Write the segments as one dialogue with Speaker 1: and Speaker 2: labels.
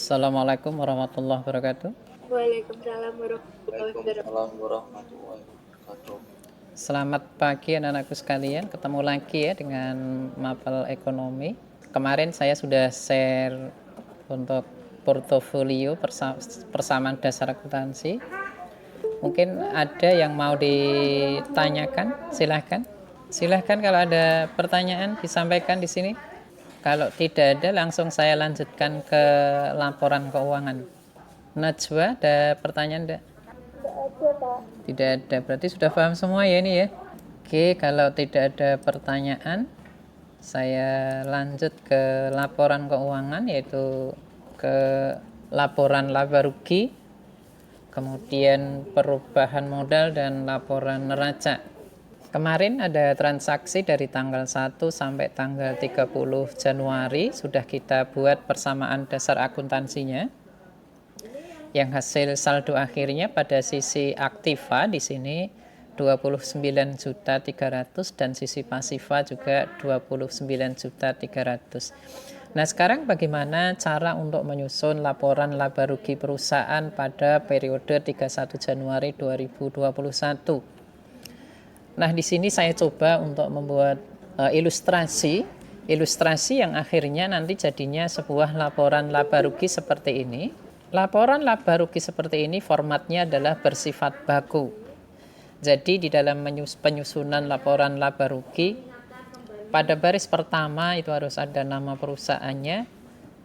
Speaker 1: Assalamualaikum warahmatullahi wabarakatuh.
Speaker 2: Waalaikumsalam warahmatullahi wabarakatuh.
Speaker 3: Waalaikumsalam warahmatullahi wabarakatuh.
Speaker 1: Selamat pagi anak-anakku sekalian. Ketemu lagi ya dengan mapel ekonomi. Kemarin saya sudah share untuk portofolio persamaan dasar akuntansi. Mungkin ada yang mau ditanyakan, silahkan. Silahkan kalau ada pertanyaan disampaikan di sini. Kalau tidak ada, langsung saya lanjutkan ke laporan keuangan. Najwa, ada pertanyaan enggak?
Speaker 2: Tidak ada, Pak.
Speaker 1: Tidak ada, berarti sudah paham semua ya ini ya. Oke, kalau tidak ada pertanyaan, saya lanjut ke laporan keuangan, yaitu ke laporan laba rugi, kemudian perubahan modal dan laporan neraca. Kemarin ada transaksi dari tanggal 1 sampai tanggal 30 Januari sudah kita buat persamaan dasar akuntansinya. Yang hasil saldo akhirnya pada sisi aktiva di sini 29.300 dan sisi pasiva juga 29.300. Nah, sekarang bagaimana cara untuk menyusun laporan laba rugi perusahaan pada periode 31 Januari 2021? Nah, di sini saya coba untuk membuat ilustrasi yang akhirnya nanti jadinya sebuah laporan laba rugi seperti ini. Laporan laba rugi seperti ini formatnya adalah bersifat baku. Jadi di dalam penyusunan laporan laba rugi, pada baris pertama itu harus ada nama perusahaannya,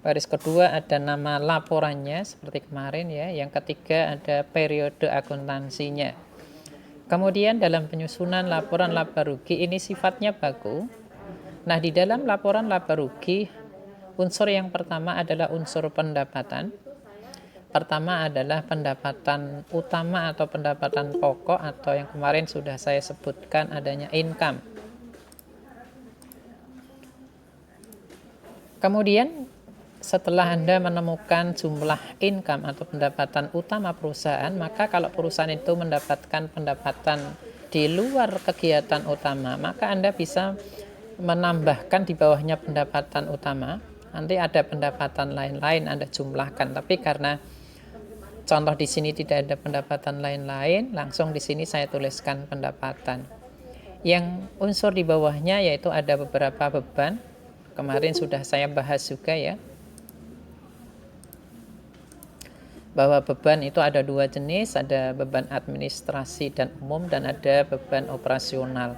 Speaker 1: baris kedua ada nama laporannya seperti kemarin ya, yang ketiga ada periode akuntansinya. Kemudian dalam penyusunan laporan laba rugi ini sifatnya baku. Nah, di dalam laporan laba rugi, unsur yang pertama adalah unsur pendapatan. Pertama adalah pendapatan utama atau pendapatan pokok atau yang kemarin sudah saya sebutkan adanya income. Kemudian setelah Anda menemukan jumlah income atau pendapatan utama perusahaan, maka kalau perusahaan itu mendapatkan pendapatan di luar kegiatan utama, maka Anda bisa menambahkan di bawahnya pendapatan utama. Nanti ada pendapatan lain-lain Anda jumlahkan, tapi karena contoh di sini tidak ada pendapatan lain-lain, langsung di sini saya tuliskan pendapatan. Yang unsur di bawahnya yaitu ada beberapa beban. Kemarin sudah saya bahas juga ya, bahwa beban itu ada dua jenis, ada beban administrasi dan umum dan ada beban operasional.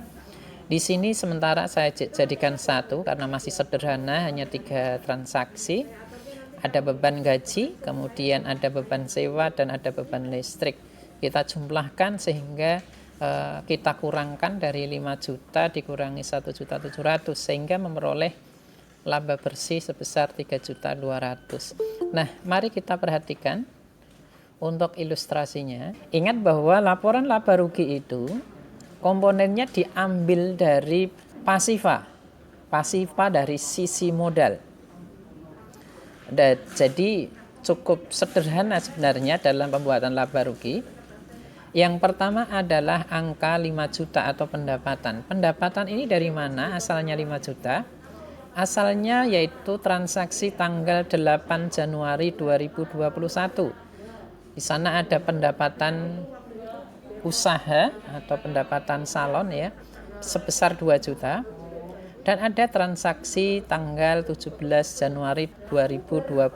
Speaker 1: Di sini sementara saya jadikan satu karena masih sederhana, hanya 3 transaksi. Ada beban gaji, kemudian ada beban sewa dan ada beban listrik. Kita jumlahkan sehingga kita kurangkan dari 5 juta dikurangi 1.700.000 sehingga memperoleh laba bersih sebesar 3.200.000. Nah, mari kita perhatikan untuk ilustrasinya. Ingat bahwa laporan laba rugi itu komponennya diambil dari pasiva dari sisi modal. Jadi cukup sederhana sebenarnya dalam pembuatan laba rugi. Yang pertama adalah angka 5 juta atau pendapatan. Pendapatan ini dari mana asalnya 5 juta? Asalnya yaitu transaksi tanggal 8 Januari 2021. Di sana ada pendapatan usaha atau pendapatan salon ya sebesar 2 juta. Dan ada transaksi tanggal 17 Januari 2021.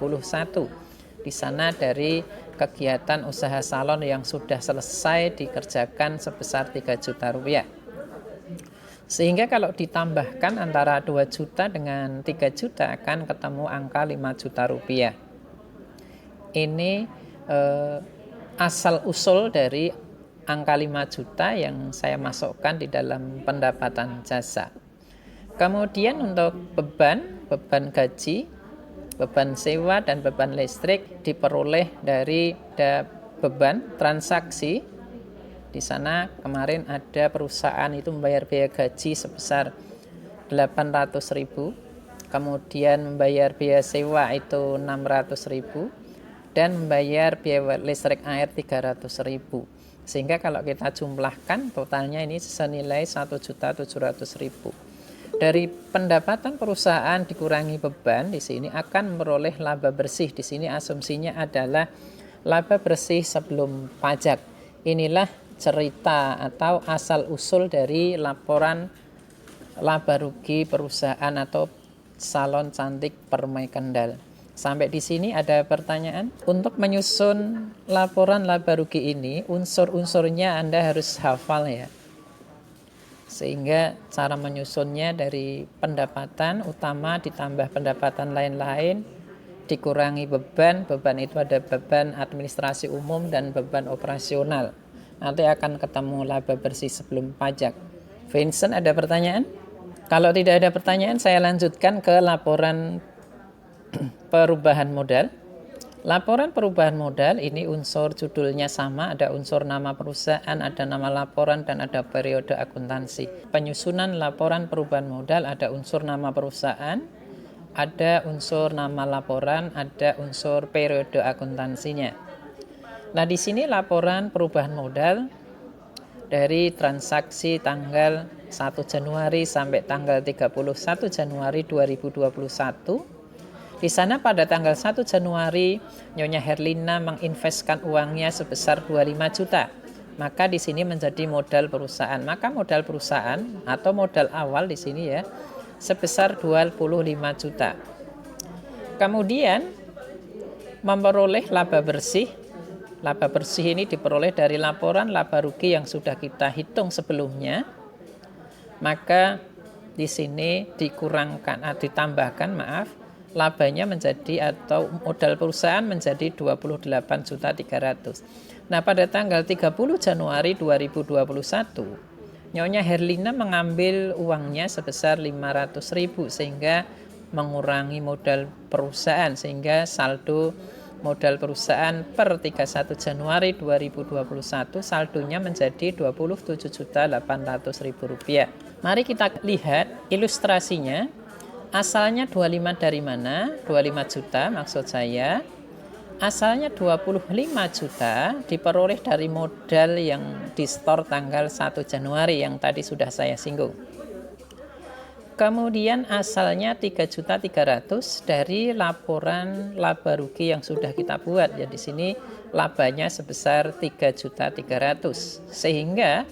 Speaker 1: Di sana dari kegiatan usaha salon yang sudah selesai dikerjakan sebesar 3 juta rupiah. Sehingga kalau ditambahkan antara 2 juta dengan 3 juta akan ketemu angka 5 juta rupiah. Ini asal usul dari angka 5 juta yang saya masukkan di dalam pendapatan jasa. Kemudian untuk beban gaji, beban sewa dan beban listrik diperoleh dari beban transaksi. Di sana kemarin ada perusahaan itu membayar biaya gaji sebesar 800.000, kemudian membayar biaya sewa itu 600.000 dan membayar biaya listrik air 300.000. Sehingga kalau kita jumlahkan totalnya ini senilai 1.700.000. Dari pendapatan perusahaan dikurangi beban di sini akan memperoleh laba bersih. Di sini asumsinya adalah laba bersih sebelum pajak. Inilah cerita atau asal usul dari laporan laba rugi perusahaan atau salon cantik Permai Kendal. Sampai di sini ada pertanyaan? Untuk menyusun laporan laba rugi ini, unsur-unsurnya Anda harus hafal ya. Sehingga cara menyusunnya dari pendapatan utama ditambah pendapatan lain-lain, dikurangi beban itu ada beban administrasi umum dan beban operasional. Nanti akan ketemu laba bersih sebelum pajak. Vincent, ada pertanyaan? Kalau tidak ada pertanyaan, saya lanjutkan ke laporan perubahan modal. Laporan perubahan modal ini unsur judulnya sama, ada unsur nama perusahaan, ada nama laporan, dan ada periode akuntansi. Penyusunan laporan perubahan modal ada unsur nama perusahaan, ada unsur nama laporan, ada unsur periode akuntansinya. Nah, di sini laporan perubahan modal dari transaksi tanggal 1 Januari sampai tanggal 31 Januari 2021. Di sana pada tanggal 1 Januari Nyonya Herlina menginvestkan uangnya sebesar 25 juta. Maka di sini menjadi modal perusahaan. Maka modal perusahaan atau modal awal di sini ya sebesar 25 juta. Kemudian memperoleh laba bersih. Laba bersih ini diperoleh dari laporan laba rugi yang sudah kita hitung sebelumnya. Maka di sini ditambahkan labanya menjadi atau modal perusahaan menjadi 28.300. Nah, pada tanggal 30 Januari 2021, Nyonya Herlina mengambil uangnya sebesar 500.000 sehingga mengurangi modal perusahaan, sehingga saldo modal perusahaan per 31 Januari 2021 saldonya menjadi Rp27.800.000. Mari kita lihat ilustrasinya. Asalnya 25 dari mana? 25 juta maksud saya. Asalnya 25 juta diperoleh dari modal yang di store tanggal 1 Januari yang tadi sudah saya singgung. Kemudian asalnya 3.300.000 dari laporan laba rugi yang sudah kita buat. Ya, di sini labanya sebesar 3.300.000 sehingga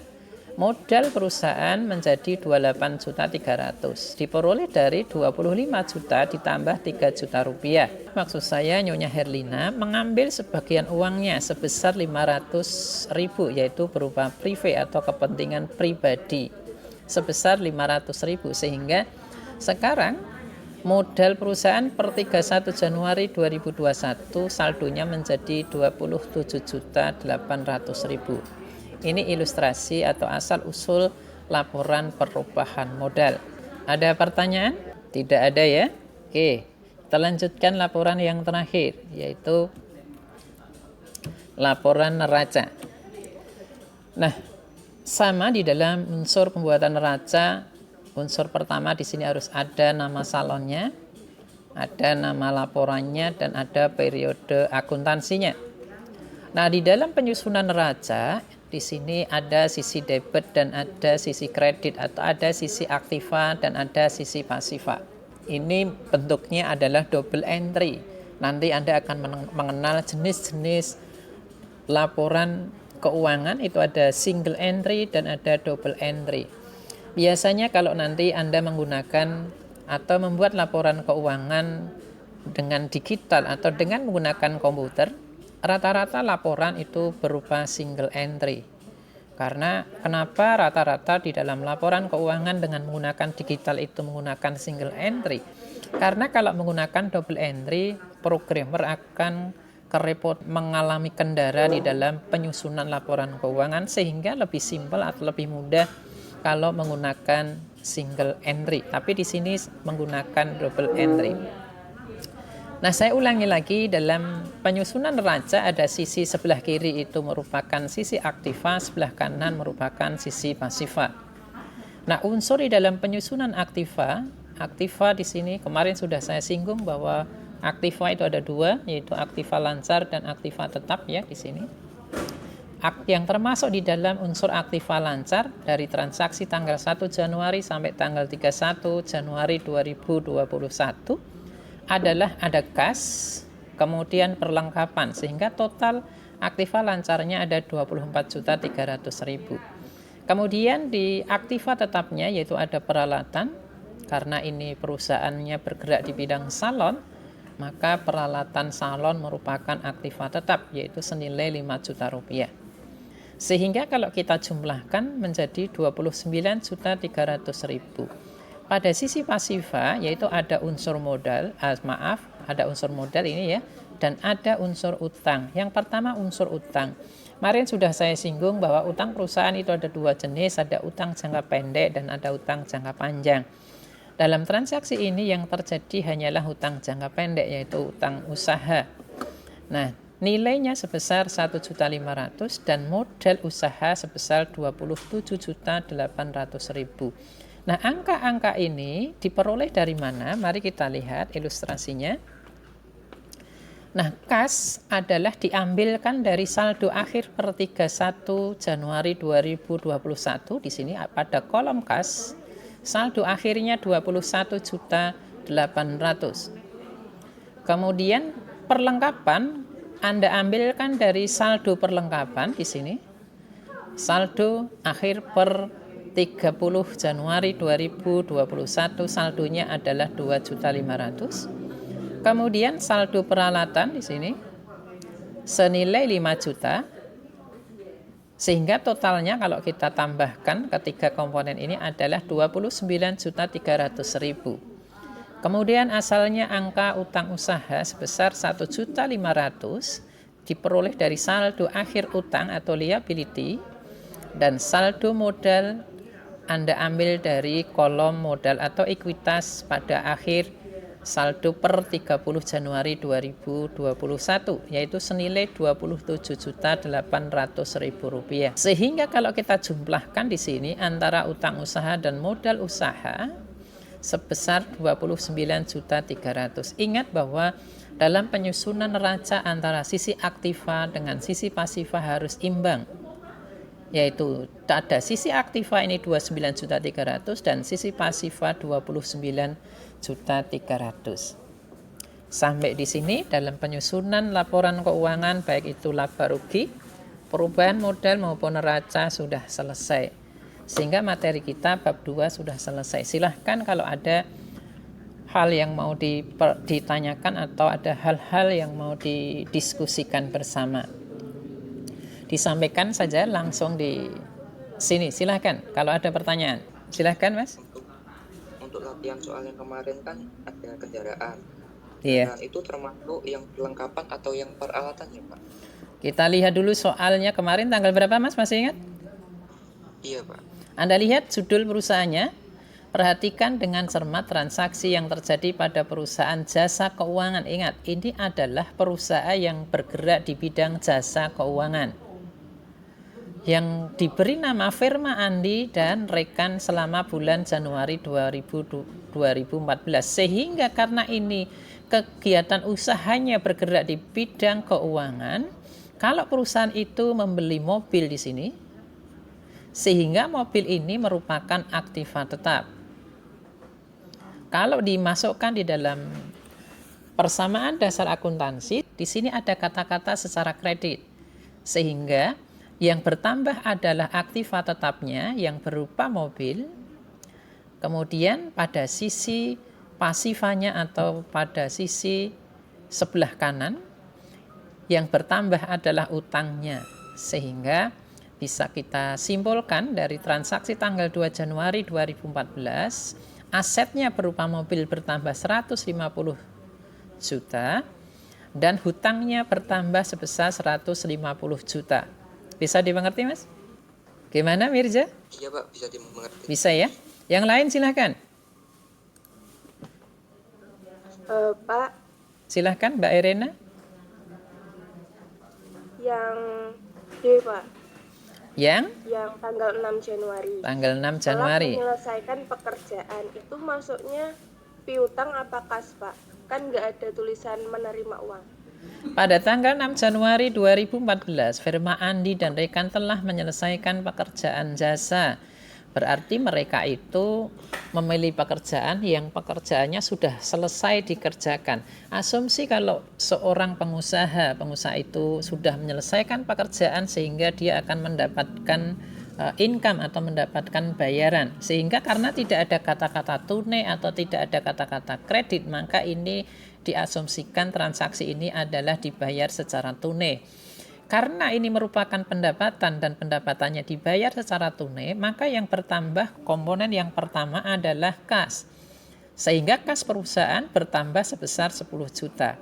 Speaker 1: modal perusahaan menjadi 28.300.000 diperoleh dari 25 juta ditambah 3 juta rupiah. Maksud saya Nyonya Herlina mengambil sebagian uangnya sebesar 500.000 yaitu berupa prive atau kepentingan pribadi sebesar 500.000 sehingga sekarang modal perusahaan per 31 Januari 2021 saldonya menjadi 27.800.000. Ini ilustrasi atau asal-usul laporan perubahan modal. Ada pertanyaan? Tidak ada ya? Oke, kita lanjutkan laporan yang terakhir, yaitu laporan neraca. Nah, sama di dalam unsur pembuatan neraca, unsur pertama di sini harus ada nama salonnya, ada nama laporannya, dan ada periode akuntansinya. Nah, di dalam penyusunan neraca, di sini ada sisi debit dan ada sisi kredit atau ada sisi aktiva dan ada sisi pasiva. Ini bentuknya adalah double entry. Nanti Anda akan mengenal jenis-jenis laporan keuangan, itu ada single entry dan ada double entry. Biasanya kalau nanti Anda menggunakan atau membuat laporan keuangan dengan digital atau dengan menggunakan komputer, rata-rata laporan itu berupa single entry. Karena kenapa rata-rata di dalam laporan keuangan dengan menggunakan digital itu menggunakan single entry? Karena kalau menggunakan double entry, programmer akan mengalami kendala di dalam penyusunan laporan keuangan sehingga lebih simpel atau lebih mudah kalau menggunakan single entry. Tapi di sini menggunakan double entry. Nah, saya ulangi lagi, dalam penyusunan neraca ada sisi sebelah kiri itu merupakan sisi aktiva, sebelah kanan merupakan sisi pasiva. Nah, unsur di dalam penyusunan aktiva di sini kemarin sudah saya singgung bahwa aktiva itu ada dua, yaitu aktiva lancar dan aktiva tetap ya di sini. yang termasuk di dalam unsur aktiva lancar dari transaksi tanggal 1 Januari sampai tanggal 31 Januari 2021 adalah ada kas, kemudian perlengkapan, sehingga total aktiva lancarnya ada 24.300.000. Kemudian di aktiva tetapnya yaitu ada peralatan, karena ini perusahaannya bergerak di bidang salon, maka peralatan salon merupakan aktiva tetap yaitu senilai 5 juta rupiah. Sehingga kalau kita jumlahkan menjadi 29.300.000. Pada sisi pasifa yaitu ada unsur modal, ada unsur modal ini ya, dan ada unsur utang. Yang pertama unsur utang. Kemarin sudah saya singgung bahwa utang perusahaan itu ada dua jenis, ada utang jangka pendek dan ada utang jangka panjang. Dalam transaksi ini yang terjadi hanyalah utang jangka pendek yaitu utang usaha. Nah, nilainya sebesar 1.500.000 dan modal usaha sebesar 27.800.000. Nah, angka-angka ini diperoleh dari mana? Mari kita lihat ilustrasinya. Nah, kas adalah diambilkan dari saldo akhir per 31 Januari 2021. Di sini pada kolom kas, saldo akhirnya 21.800.000. Kemudian perlengkapan Anda ambilkan dari saldo perlengkapan di sini. Saldo akhir per 30 Januari 2021 saldonya adalah 2.500.000. Kemudian saldo peralatan di sini senilai 5 juta. Sehingga totalnya kalau kita tambahkan ketiga komponen ini adalah 29.300.000. Kemudian asalnya angka utang usaha sebesar 1.500.000 diperoleh dari saldo akhir utang atau liability, dan saldo modal Anda ambil dari kolom modal atau ekuitas pada akhir saldo per 30 Januari 2021 yaitu senilai 27.800.000 rupiah. Sehingga kalau kita jumlahkan di sini antara utang usaha dan modal usaha sebesar 29.300.000. Ingat bahwa dalam penyusunan neraca antara sisi aktiva dengan sisi pasifa harus imbang. Yaitu ada sisi aktiva ini 29.300 dan sisi pasifa 29.300. Sampai di sini dalam penyusunan laporan keuangan baik itu laba rugi, perubahan modal maupun neraca sudah selesai. Sehingga materi kita bab 2 sudah selesai. Silahkan kalau ada hal yang mau ditanyakan atau ada hal-hal yang mau didiskusikan bersama. Disampaikan saja langsung di sini. Silahkan kalau ada pertanyaan. Silahkan Mas.
Speaker 3: Untuk latihan soal yang kemarin kan ada kendaraan.
Speaker 1: Iya.
Speaker 3: Nah, itu termasuk yang perlengkapan atau yang peralatan ya Pak?
Speaker 1: Kita lihat dulu soalnya kemarin tanggal berapa Mas, masih ingat?
Speaker 3: Iya Pak.
Speaker 1: Anda lihat judul perusahaannya, perhatikan dengan cermat transaksi yang terjadi pada perusahaan jasa keuangan. Ingat, ini adalah perusahaan yang bergerak di bidang jasa keuangan yang diberi nama Firma Andi dan Rekan selama bulan Januari 2014. Sehingga karena ini kegiatan usahanya bergerak di bidang keuangan, kalau perusahaan itu membeli mobil di sini, sehingga mobil ini merupakan aktiva tetap. Kalau dimasukkan di dalam persamaan dasar akuntansi, di sini ada kata-kata secara kredit. Sehingga yang bertambah adalah aktiva tetapnya yang berupa mobil. Kemudian pada sisi pasifanya atau pada sisi sebelah kanan yang bertambah adalah utangnya. Sehingga bisa kita simpulkan dari transaksi tanggal 2 Januari 2014, asetnya berupa mobil bertambah 150 juta dan hutangnya bertambah sebesar 150 juta. Bisa dimengerti Mas? Gimana Mirza?
Speaker 3: Iya Pak, bisa dimengerti.
Speaker 1: Bisa ya? Yang lain silahkan.
Speaker 2: Pak,
Speaker 1: Silahkan Mbak Irena.
Speaker 2: yang D Pak,
Speaker 1: Yang
Speaker 2: tanggal 6 Januari.
Speaker 1: tanggal 6 Januari.
Speaker 2: Setelah menyelesaikan pekerjaan itu masuknya piutang apa kas Pak? Kan nggak ada tulisan menerima uang.
Speaker 1: Pada tanggal 6 Januari 2014, firma Andi dan rekan telah menyelesaikan pekerjaan jasa. Berarti mereka itu memilih pekerjaan yang pekerjaannya sudah selesai dikerjakan. Asumsi kalau seorang pengusaha itu sudah menyelesaikan pekerjaan sehingga dia akan mendapatkan income atau mendapatkan bayaran. Sehingga karena tidak ada kata-kata tunai atau tidak ada kata-kata kredit, maka ini diasumsikan transaksi ini adalah dibayar secara tunai. Karena ini merupakan pendapatan dan pendapatannya dibayar secara tunai, maka yang bertambah komponen yang pertama adalah kas. Sehingga kas perusahaan bertambah sebesar 10 juta.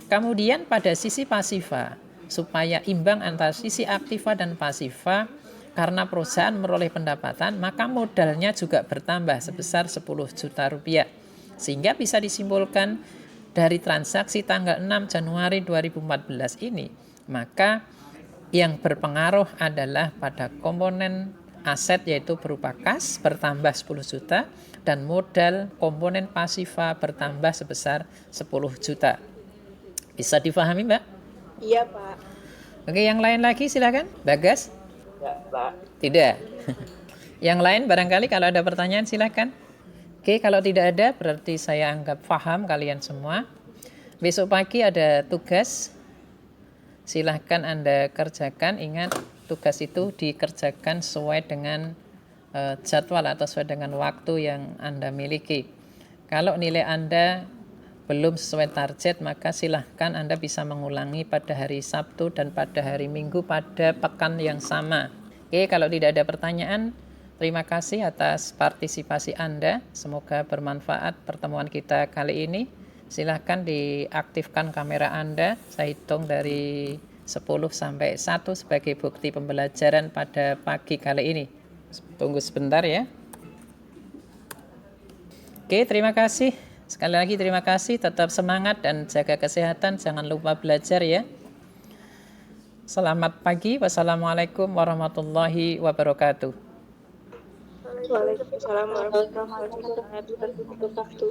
Speaker 1: Kemudian pada sisi pasifa, supaya imbang antara sisi aktiva dan pasifa, karena perusahaan meroleh pendapatan, maka modalnya juga bertambah sebesar 10 juta rupiah. Sehingga bisa disimpulkan dari transaksi tanggal 6 Januari 2014 ini, maka yang berpengaruh adalah pada komponen aset yaitu berupa kas bertambah 10 juta dan modal komponen pasifa bertambah sebesar 10 juta. Bisa difahami, Mbak?
Speaker 2: Iya, Pak.
Speaker 1: Oke, yang lain lagi silakan. Bagas?
Speaker 3: Ya, Pak.
Speaker 1: Tidak. Yang lain barangkali kalau ada pertanyaan silakan. Oke, kalau tidak ada berarti saya anggap paham kalian semua. Besok pagi ada tugas. Silahkan Anda kerjakan. Ingat, tugas itu dikerjakan sesuai dengan jadwal atau sesuai dengan waktu yang Anda miliki. Kalau nilai Anda belum sesuai target, maka silahkan Anda bisa mengulangi pada hari Sabtu dan pada hari Minggu pada pekan yang sama. Oke, kalau tidak ada pertanyaan, terima kasih atas partisipasi Anda. Semoga bermanfaat pertemuan kita kali ini. Silahkan diaktifkan kamera Anda. Saya hitung dari 10 sampai 1 sebagai bukti pembelajaran pada pagi kali ini. Tunggu sebentar ya. Oke, terima kasih. Sekali lagi terima kasih. Tetap semangat dan jaga kesehatan. Jangan lupa belajar ya. Selamat pagi. Wassalamualaikum warahmatullahi wabarakatuh.
Speaker 2: Waalaikumsalam warahmatullahi wabarakatuh.